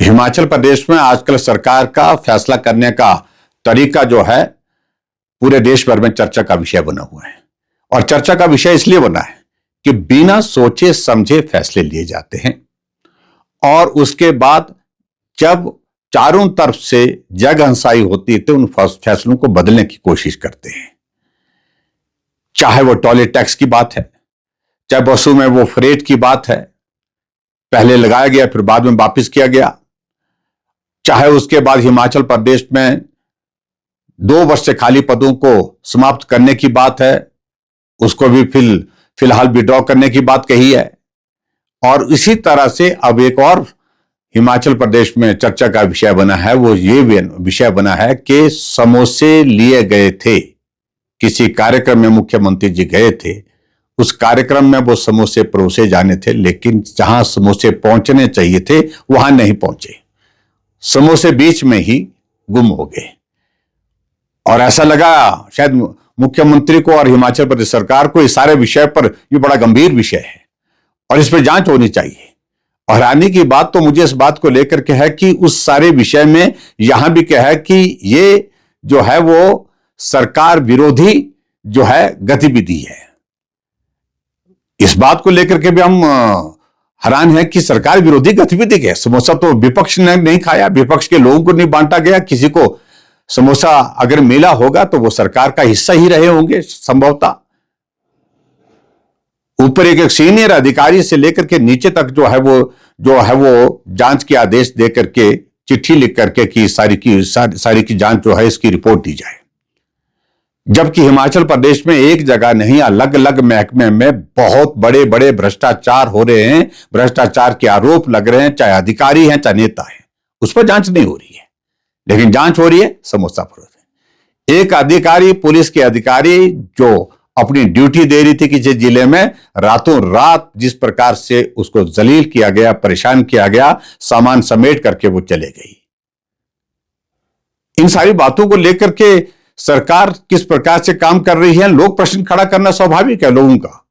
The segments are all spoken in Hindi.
हिमाचल प्रदेश में आजकल सरकार का फैसला करने का तरीका जो है पूरे देश भर में चर्चा का विषय बना हुआ है। और चर्चा का विषय इसलिए बना है कि बिना सोचे समझे फैसले लिए जाते हैं और उसके बाद जब चारों तरफ से जगहंसाई होती है तो उन फैसलों को बदलने की कोशिश करते हैं। चाहे वो टॉयलेट टैक्स की बात है, चाहे बसों में वो फ्रेट की बात है, पहले लगाया गया फिर बाद में वापस किया गया, चाहे उसके बाद हिमाचल प्रदेश में 2 वर्ष से खाली पदों को समाप्त करने की बात है, उसको भी फिलहाल विड्रॉ करने की बात कही है। और इसी तरह से अब एक और हिमाचल प्रदेश में चर्चा का विषय बना है, वो ये विषय बना है कि समोसे लिए गए थे। किसी कार्यक्रम में मुख्यमंत्री जी गए थे, उस कार्यक्रम में वो समोसे परोसे जाने थे, लेकिन जहां समोसे पहुंचने चाहिए थे वहां नहीं पहुंचे, समोसे बीच में ही गुम हो गए। और ऐसा लगा शायद मुख्यमंत्री को और हिमाचल प्रदेश सरकार को इस सारे विषय पर ये बड़ा गंभीर विषय है और इस पर जांच होनी चाहिए। और हैरानी की बात तो मुझे इस बात को लेकर के है कि उस सारे विषय में यहां भी क्या है कि ये जो है वो सरकार विरोधी जो है गतिविधि है। इस बात को लेकर के भी हम हैरान है कि सरकार विरोधी गतिविधि है। समोसा तो विपक्ष ने नहीं खाया, विपक्ष के लोगों को नहीं बांटा गया, किसी को समोसा अगर मिला होगा तो वो सरकार का हिस्सा ही रहे होंगे संभवतः। ऊपर एक सीनियर अधिकारी से लेकर के नीचे तक जो है वो जांच के आदेश दे करके चिट्ठी लिख करके कि सारी की जांच जो है इसकी रिपोर्ट दी जाए। जबकि हिमाचल प्रदेश में एक जगह नहीं, अलग अलग महकमे में बहुत बड़े बड़े भ्रष्टाचार हो रहे हैं, भ्रष्टाचार के आरोप लग रहे हैं, चाहे अधिकारी हैं चाहे नेता हैं, उस पर जांच नहीं हो रही है। लेकिन जांच हो रही है समोसा फरोख्त। एक अधिकारी, पुलिस के अधिकारी जो अपनी ड्यूटी दे रही थी किसी जिले में, रातों रात जिस प्रकार से उसको जलील किया गया, परेशान किया गया, सामान समेट करके वो चले गई। इन सारी बातों को लेकर के सरकार किस प्रकार से काम कर रही है, लोग प्रश्न खड़ा करना स्वाभाविक है लोगों का।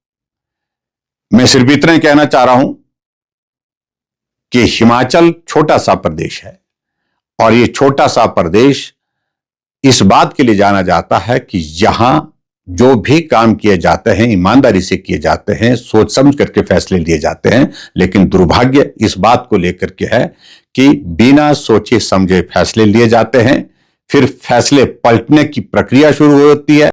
मैं सिर्फ इतना ही कहना चाह रहा हूं कि हिमाचल छोटा सा प्रदेश है और ये छोटा सा प्रदेश इस बात के लिए जाना जाता है कि यहां जो भी काम किए जाते हैं ईमानदारी से किए जाते हैं, सोच समझ करके फैसले लिए जाते हैं। लेकिन दुर्भाग्य इस बात को लेकर के है कि बिना सोचे समझे फैसले लिए जाते हैं, फिर फैसले पलटने की प्रक्रिया शुरू होती है।